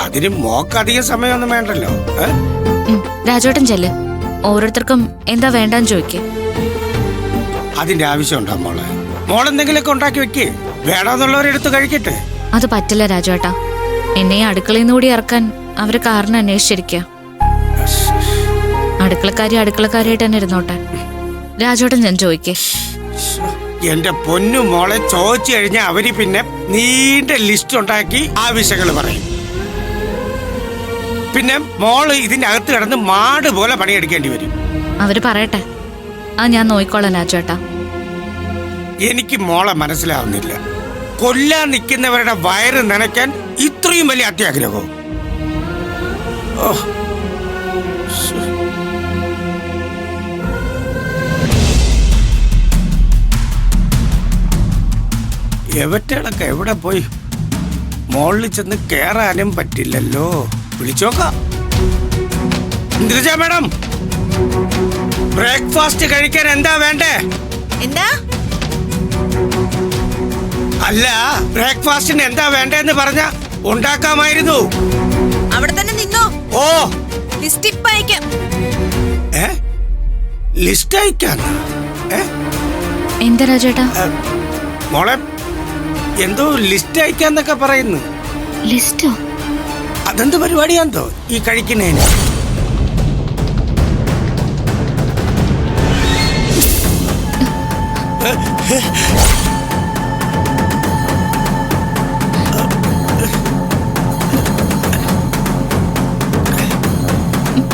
അതിന് മോക്ക് അധികം സമയമൊന്നും വേണ്ടല്ലോ. രാജോട്ടൻ ചെല്ല്, ഓരോരുത്തർക്കും എന്താ വേണ്ടാന്ന് ചോദിക്കേ. അതിന്റെ ആവശ്യമുണ്ടോ മോളെ? മോളെന്തെങ്കിലുമൊക്കെ ഉണ്ടാക്കി വെക്കേ, വേണമെന്നുള്ളവരെടുത്ത് കഴിക്കട്ടെ. അത് പറ്റില്ല രാജോട്ടാ, എന്നെ അടുക്കളയിൽ നിന്ന് കൂടി ഇറക്കാൻ അവര് കാരണം അന്വേഷിച്ചിരിക്കുക. അടുക്കളക്കാരായിട്ട് തന്നെ ഇരുന്നോട്ടെ. രാജോട്ടൻ ഞാൻ ചോദിക്കേ. എന്റെ പൊന്നു മോളെ, ചോദിച്ചു കഴിഞ്ഞാൽ അവര് പിന്നെ നീണ്ട ലിസ്റ്റ് ഉണ്ടാക്കി ആവശ്യങ്ങൾ പറയും. പിന്നെ മോള് ഇതിന്റെ അകത്ത് കിടന്ന് മാട് പോലെ പണിയെടുക്കേണ്ടി വരും. അവര് പറയട്ടെ, ആ ഞാൻ നോയിക്കോളാം രാജോട്ടാ. എനിക്ക് മോളെ മനസ്സിലാവുന്നില്ല. കൊല്ലാൻ നിൽക്കുന്നവരുടെ വയറ് നനയ്ക്കാൻ ഇത്രയും വലിയ അത്യാഗ്രഹവും. എവറ്റകളൊക്കെ എവിടെ പോയി? മോളിൽ ചെന്ന് കേറാനും പറ്റില്ലല്ലോ. വിളിച്ചോക്കാം. ഇന്ദ്രജ മാഡം, ബ്രേക്ക്ഫാസ്റ്റ് കഴിക്കാൻ എന്താ വേണ്ടേ? എന്താ? അല്ല, ബ്രേക്ക്ഫാസ്റ്റിന് എന്താ വേണ്ടെന്ന് പറഞ്ഞ ഉണ്ടാക്കാമായിരുന്നു. അവിടെ തന്നെ നിന്നോ. ഓ, ലിസ്റ്റ് ഇപ്പ അയക്കാം. ലിസ്റ്റ് അയക്കാൻ? എന്താ രാജേട്ടാ? മോളെ, എന്തോ ലിസ്റ്റ് അയക്കാന്നൊക്കെ പറയുന്നു. ലിസ്റ്റോ? അതെന്ത് പരിപാടിയാന്തോ ഈ കഴിക്കുന്നതിന്?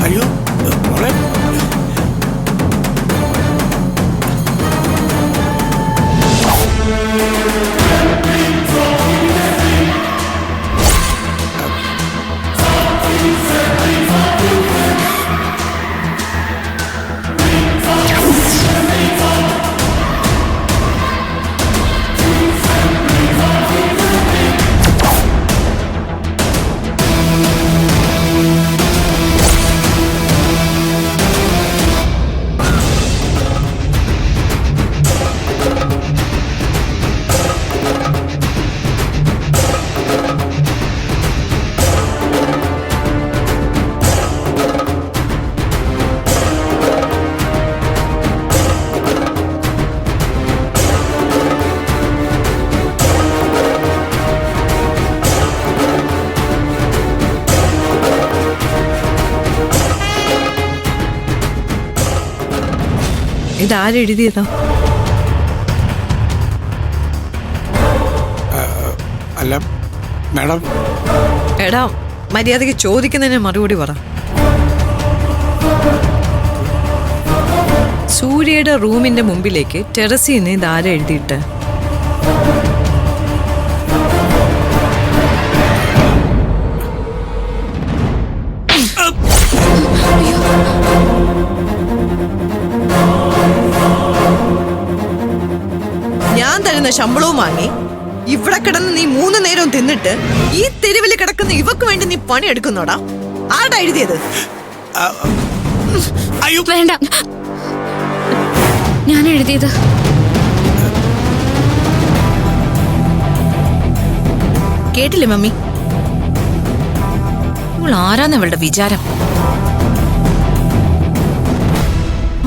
അയ്യോ മോളെ, ഇതാരെഴുതിയതാ? അല്ല മാഡം. എടാ, മര്യാദയ്ക്ക് ചോദിക്കുന്നതിന് മറുപടി പറ. സൂര്യയുടെ റൂമിന്റെ മുമ്പിലേക്ക് ടെറസിൽ നിന്ന് ഇതാരെ എഴുതിയിട്ട്? ഞാൻ തരുന്ന ശമ്പളവും വാങ്ങി ഇവിടെ കിടന്ന് നീ 3 നേരവും തിന്നിട്ട് ഈ തെരുവിൽ കിടക്കുന്ന ഇവക്ക് വേണ്ടി നീ പണിയെടുക്കുന്നോടാ? ആടാ എഴുതിയത്? വേണ്ട, ഞാൻ എഴുതിയത്. കേട്ടില്ലേ മമ്മി? ഇവൾ ആരാന്ന് അവളുടെ വിചാരം?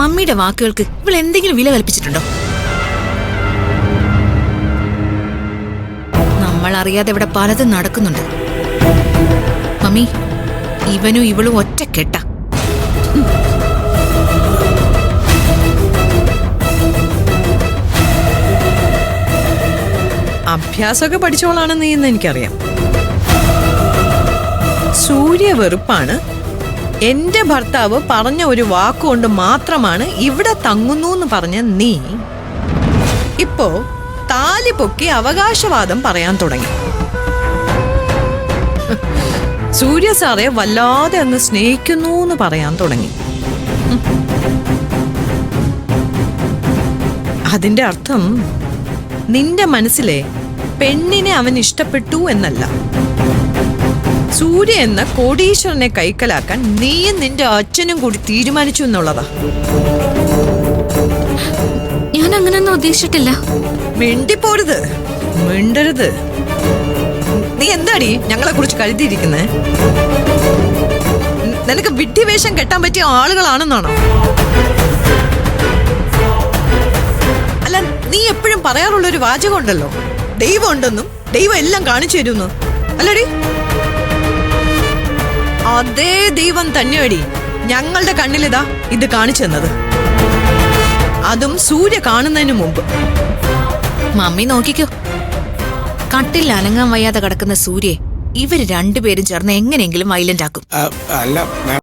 മമ്മിയുടെ വാക്കുകൾക്ക് ഇവൾ എന്തെങ്കിലും വില കൽപ്പിച്ചിട്ടുണ്ടോ? നമ്മൾ അറിയാതെ ഇവിടെ പലതും നടക്കുന്നുണ്ട് മമ്മി. ഇവനും ഇവളും ഒറ്റ കെട്ട. അഭ്യാസമൊക്കെ പഠിച്ചോളാണ് നീ എന്ന് എനിക്കറിയാം. സൂര്യ വെറുപ്പാണ്. എന്റെ ഭർത്താവ് പറഞ്ഞ ഒരു വാക്കുകൊണ്ട് മാത്രമാണ് ഇവിടെ തങ്ങുന്നു എന്ന് പറഞ്ഞ നീ ഇപ്പോ താലി പൊക്കി അവകാശവാദം പറയാൻ തുടങ്ങി. സൂര്യ സാറെ വല്ലാതെ അങ്ങ് സ്നേഹിക്കുന്നു എന്ന് പറയാൻ തുടങ്ങി. അതിന്റെ അർത്ഥം നിന്റെ മനസ്സിലെ പെണ്ണിനെ അവൻ ഇഷ്ടപ്പെട്ടു എന്നല്ല. സൂര്യ എന്ന കോടീശ്വരനെ കൈക്കലാക്കാൻ നീയും നിന്റെ അച്ഛനും കൂടി തീരുമാനിച്ചു എന്നുള്ളതാ. ഞാൻ അങ്ങനൊന്നും ഉദ്ദേശിച്ചിട്ടില്ല. മിണ്ടിപ്പോരുത്, മിണ്ടരുത്. നീ എന്താടി ഞങ്ങളെ കുറിച്ച് കരുതിയിരിക്കുന്നേ? നിനക്ക് വിഡ്ഢിവേഷം കെട്ടാൻ പറ്റിയ ആളുകളാണെന്നാണോ? അല്ല, നീ എപ്പോഴും പറയാറുള്ളൊരു വാചകം ഉണ്ടല്ലോ, ദൈവം ഉണ്ടെന്നും ദൈവം എല്ലാം കാണിച്ചു തരുന്നു, അല്ലടി? അതേ ദൈവം തന്നെയടി ഞങ്ങളുടെ കണ്ണിലിതാ ഇത് കാണിച്ചു തന്നത്, അതും സൂര്യ കാണുന്നതിന് മുമ്പ്. മമ്മി നോക്കിക്കോ, കട്ടിൽ അനങ്ങാൻ വയ്യാതെ കിടക്കുന്ന സൂര്യയെ ഇവര് രണ്ടുപേരും ചേർന്ന് എങ്ങനെയെങ്കിലും വയലന്റ് ആക്കും. അല്ല മാം,